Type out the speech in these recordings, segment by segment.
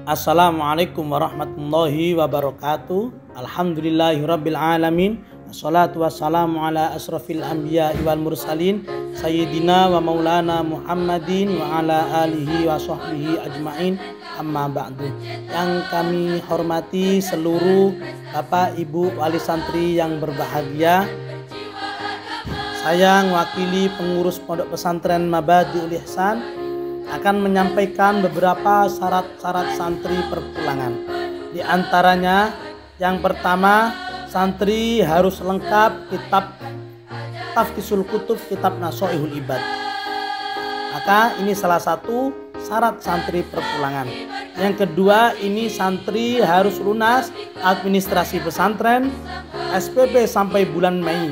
Assalamualaikum warahmatullahi wabarakatuh. Alhamdulillahirabbil alamin. Wassalatu wassalamu ala asrofil anbiya wal mursalin sayyidina wa maulana Muhammadin wa ala alihi wa sahbihi ajmain, amma ba'du. Yang kami hormati seluruh Bapak Ibu wali santri yang berbahagia, saya mewakili pengurus Pondok Pesantren Mabadiul Ihsan akan menyampaikan beberapa syarat-syarat santri perpulangan. Di antaranya, yang pertama, santri harus lengkap kitab Tafkisul Kutub, kitab Nasoihul Ibad. Maka ini salah satu syarat santri perpulangan. Yang kedua, ini santri harus lunas administrasi pesantren, SPP sampai bulan Mei,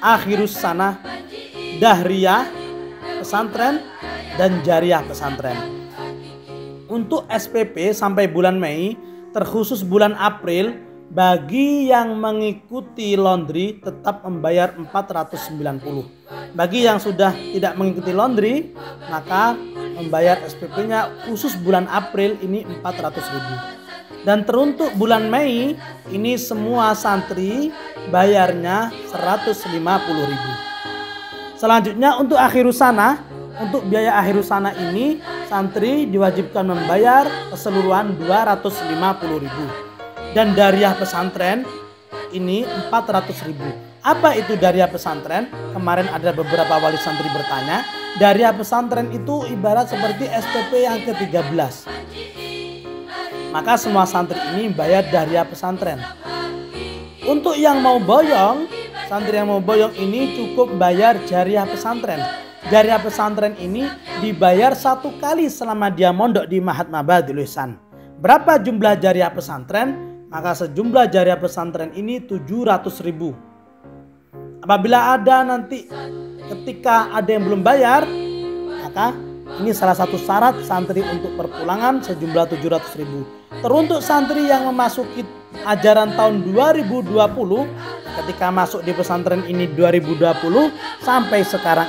akhirus sanah, dahriyah pesantren, dan jariah pesantren. Untuk SPP sampai bulan Mei, terkhusus bulan April, bagi yang mengikuti laundry tetap membayar 490. Bagi yang sudah tidak mengikuti laundry, maka membayar SPP-nya khusus bulan April ini 400.000. Dan teruntuk bulan Mei, ini semua santri bayarnya 150.000. Selanjutnya untuk akhirus sanah, untuk biaya akhirus sanah ini santri diwajibkan membayar keseluruhan 250.000. Dan dariah pesantren ini 400.000. Apa itu dariah pesantren? Kemarin ada beberapa wali santri bertanya. Dariah pesantren itu ibarat seperti SPP yang ke-13. Maka semua santri ini bayar dariah pesantren. Untuk yang mau boyong, santri yang mau boyong ini cukup bayar jariah pesantren. Jariah pesantren ini dibayar satu kali selama dia mondok di Ma'had Mabadiul Ihsan. Berapa jumlah jariah pesantren? Maka sejumlah jariah pesantren ini 700.000. Apabila ada nanti ketika ada yang belum bayar, maka ini salah satu syarat santri untuk perpulangan sejumlah 700.000. Teruntuk santri yang memasuki ajaran tahun 2020, ketika masuk di pesantren ini 2020 sampai sekarang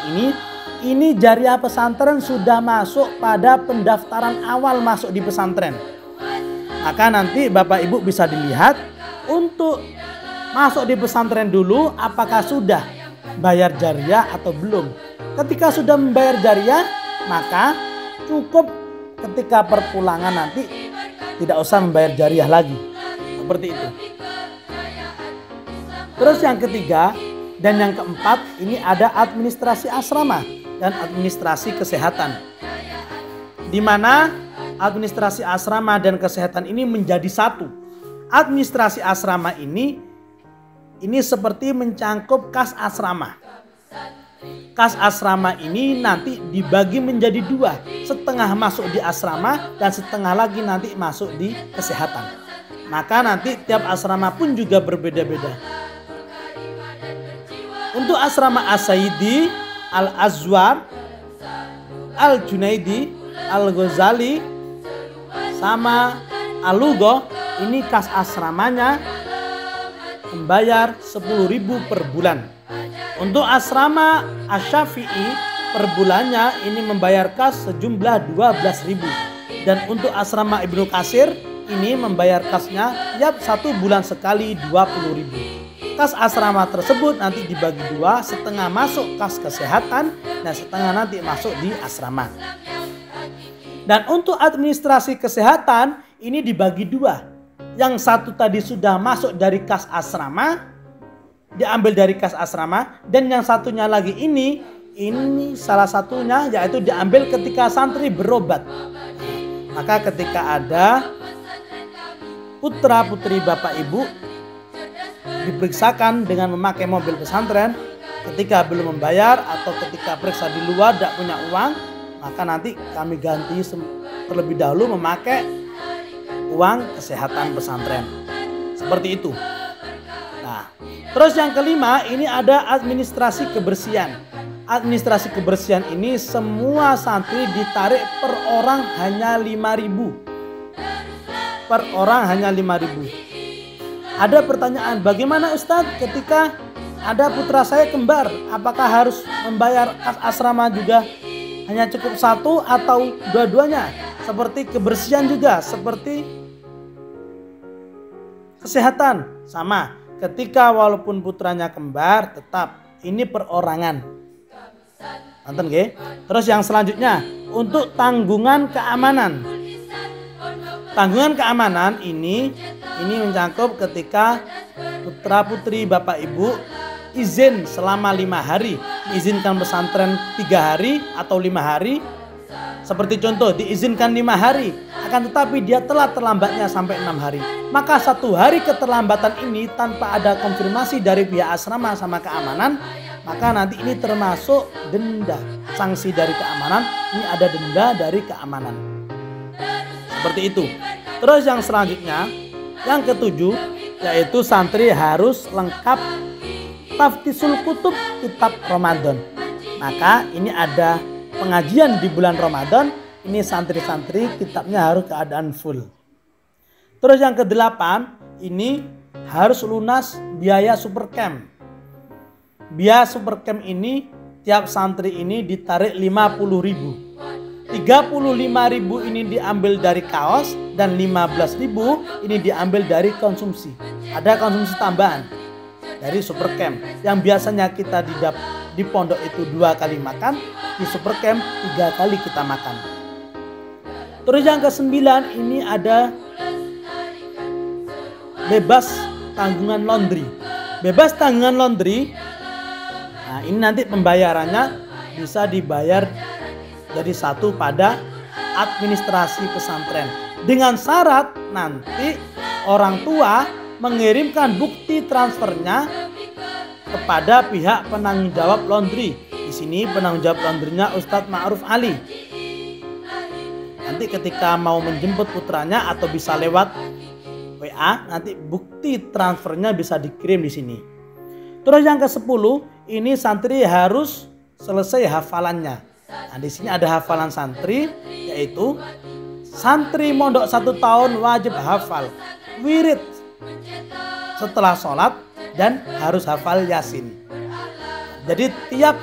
ini jariah pesantren sudah masuk pada pendaftaran awal masuk di pesantren. Maka nanti Bapak Ibu bisa dilihat untuk masuk di pesantren dulu apakah sudah bayar jariah atau belum. Ketika sudah membayar jariah, maka cukup ketika perpulangan nanti tidak usah membayar jariah lagi. Seperti itu. Terus yang ketiga dan yang keempat, ini ada administrasi asrama dan administrasi kesehatan, di mana administrasi asrama dan kesehatan ini menjadi satu. Administrasi asrama ini seperti mencangkup kas asrama. Kas asrama ini nanti dibagi menjadi dua, setengah masuk di asrama dan setengah lagi nanti masuk di kesehatan. Maka nanti tiap asrama pun juga berbeda-beda. Untuk asrama As-Sayyidi, Al-Azwar, Al-Junaidi, Al-Ghazali, sama Al-Lugho, ini kas asramanya membayar 10.000 per bulan. Untuk asrama Asy-Syafi'i per bulannya ini membayar kas sejumlah 12.000. Dan untuk asrama Ibnu Katsir ini membayar kasnya tiap 1 bulan sekali 20.000. Kas asrama tersebut nanti dibagi dua, setengah masuk kas kesehatan dan setengah nanti masuk di asrama. Dan untuk administrasi kesehatan ini dibagi dua. Yang satu tadi sudah masuk dari kas asrama, diambil dari kas asrama, dan yang satunya lagi ini salah satunya yaitu diambil ketika santri berobat. Maka ketika ada putra putri Bapak Ibu diperiksakan dengan memakai mobil pesantren, ketika belum membayar atau ketika periksa di luar tidak punya uang, maka nanti kami ganti terlebih dahulu memakai uang kesehatan pesantren. Seperti itu. Nah, terus yang kelima ini ada administrasi kebersihan. Administrasi kebersihan ini semua santri ditarik per orang hanya 5.000. Per orang hanya 5.000. Ada pertanyaan, bagaimana Ustadz ketika ada putra saya kembar, apakah harus membayar kas asrama juga hanya cukup satu atau dua-duanya? seperti kebersihan juga, seperti kesehatan. Sama, ketika walaupun putranya kembar, tetap ini perorangan. Nonton nggih? Terus yang selanjutnya, untuk tanggungan keamanan. Tanggungan keamanan ini mencakup ketika putra putri bapak ibu izin selama 5 hari, diizinkan pesantren 3 hari atau 5 hari. Seperti contoh, diizinkan 5 hari, akan tetapi dia telat terlambatnya sampai 6 hari. Maka 1 hari keterlambatan ini tanpa ada konfirmasi dari pihak asrama sama keamanan, maka nanti ini termasuk denda. Sanksi dari keamanan, ini ada denda dari keamanan. Seperti itu. Terus yang selanjutnya, yang ketujuh, yaitu santri harus lengkap taftisul kutub kitab Ramadan. Maka ini ada pengajian di bulan Ramadan, ini santri-santri kitabnya harus keadaan full. Terus yang kedelapan, ini harus lunas biaya supercamp. Biaya supercamp ini tiap santri ini ditarik 50.000. 35.000 ini diambil dari kaos dan 15.000 ini diambil dari konsumsi. Ada konsumsi tambahan dari supercamp yang biasanya kita di pondok itu 2 kali makan, di supercamp 3 kali kita makan. Terus yang ke-9 ini ada bebas tanggungan laundry. Bebas tanggungan laundry. Nah, ini nanti pembayarannya bisa dibayar jadi satu pada administrasi pesantren. Dengan syarat nanti orang tua mengirimkan bukti transfernya kepada pihak penanggung jawab laundry. Di sini penanggung jawab laundrynya Ustadz Ma'ruf Ali. Nanti ketika mau menjemput putranya atau bisa lewat WA, nanti bukti transfernya bisa dikirim di sini. Terus yang ke-10, ini santri harus selesai hafalannya. Nah, di sini ada hafalan santri, yaitu santri mondok 1 tahun wajib hafal wirid setelah sholat dan harus hafal Yasin. Jadi tiap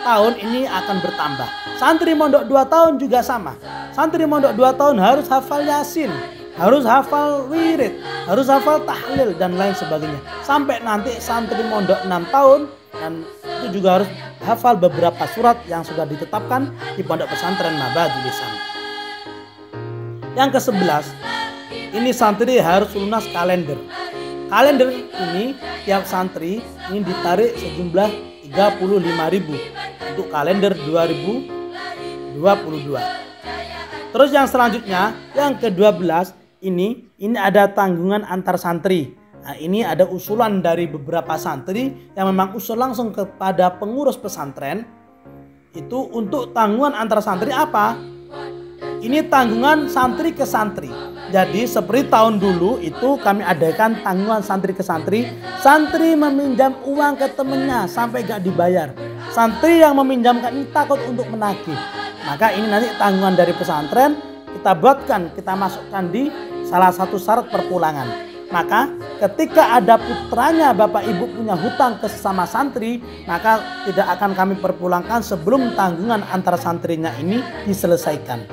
tahun ini akan bertambah. Santri mondok 2 tahun juga sama. Santri mondok 2 tahun harus hafal Yasin, harus hafal wirid, harus hafal tahlil dan lain sebagainya. Sampai nanti santri mondok 6 tahun dan itu juga harus hafal beberapa surat yang sudah ditetapkan di pondok pesantren Mabadul Lisan. Yang ke-11, ini santri harus lunas kalender. Kalender ini tiap santri ini ditarik sejumlah 35.000 untuk kalender 2022. Terus yang selanjutnya, yang ke-12 ini ada tanggungan antar santri. Nah, ini ada usulan dari beberapa santri yang memang usul langsung kepada pengurus pesantren. Itu untuk tanggungan antar santri apa? Ini tanggungan santri ke santri. Jadi seperti tahun dulu itu kami adakan tanggungan santri ke santri. Santri meminjam uang ke temennya sampai gak dibayar. Santri yang meminjamkan ini takut untuk menagih. Maka ini nanti tanggungan dari pesantren kita buatkan, kita masukkan di salah satu syarat perpulangan. Maka ketika ada putranya bapak ibu punya hutang ke sesama santri, maka tidak akan kami perpulangkan sebelum tanggungan antara santrinya ini diselesaikan.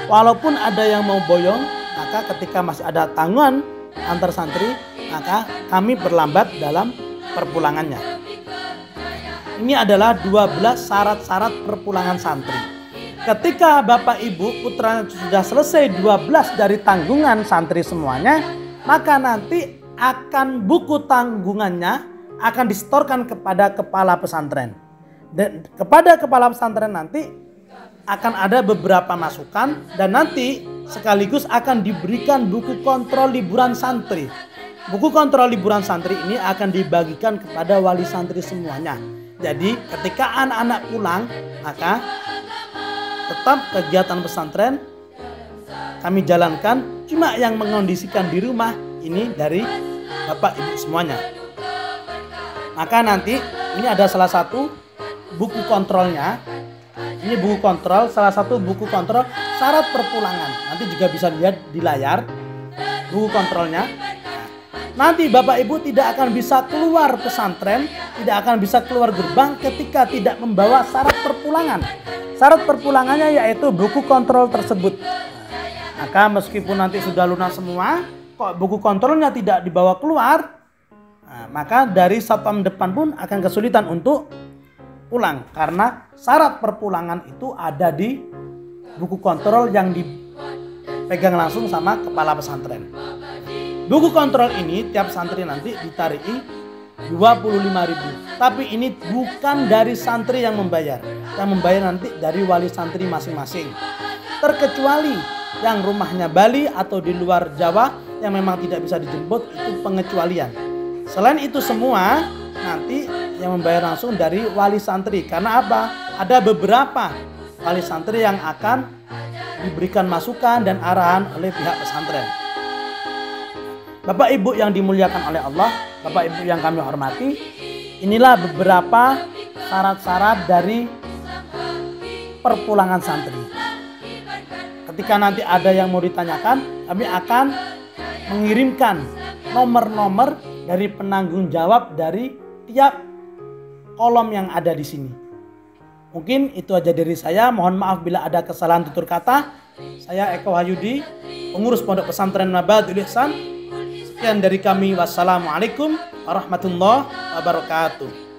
Walaupun ada yang mau boyong, maka ketika masih ada tanggungan antar santri, maka kami berlambat dalam perpulangannya. Ini adalah 12 syarat-syarat perpulangan santri. Ketika bapak ibu putranya sudah selesai 12 dari tanggungan santri semuanya, maka nanti akan buku tanggungannya akan disetorkan kepada kepala pesantren. Dan kepada kepala pesantren nanti akan ada beberapa masukan dan nanti sekaligus akan diberikan buku kontrol liburan santri. Buku kontrol liburan santri ini akan dibagikan kepada wali santri semuanya. Jadi ketika anak-anak pulang, maka tetap kegiatan pesantren kami jalankan, cuma yang mengondisikan di rumah ini dari bapak ibu semuanya. Maka nanti ini ada salah satu buku kontrolnya. Ini buku kontrol, salah satu buku kontrol syarat perpulangan. Nanti juga bisa lihat di layar buku kontrolnya. Nanti bapak ibu tidak akan bisa keluar pesantren tidak akan bisa keluar gerbang ketika tidak membawa syarat perpulangan. Syarat perpulangannya yaitu buku kontrol tersebut. Maka meskipun nanti sudah lunas semua, kok buku kontrolnya tidak dibawa keluar, maka dari satpam depan pun akan kesulitan untuk pulang. Karena syarat perpulangan itu ada di buku kontrol yang dipegang langsung sama kepala pesantren. Buku kontrol ini tiap santri nanti ditariki 25.000. Tapi ini bukan dari santri yang membayar. Yang membayar nanti dari wali santri masing-masing. Terkecuali yang rumahnya Bali atau di luar Jawa yang memang tidak bisa dijemput, itu pengecualian. Selain itu semua nanti yang membayar langsung dari wali santri. Karena apa? Ada beberapa wali santri yang akan diberikan masukan dan arahan oleh pihak pesantren. Bapak Ibu yang dimuliakan oleh Allah, Bapak Ibu yang kami hormati, inilah beberapa syarat-syarat dari perpulangan santri. Ketika nanti ada yang mau ditanyakan, kami akan mengirimkan nomor-nomor dari penanggung jawab dari tiap kolom yang ada di sini. Mungkin itu aja dari saya. Mohon maaf bila ada kesalahan tutur kata. Saya Eko Hayudi, pengurus Pondok Pesantren Nabaatul Ihsan. Sekian dari kami. Wassalamualaikum warahmatullahi wabarakatuh.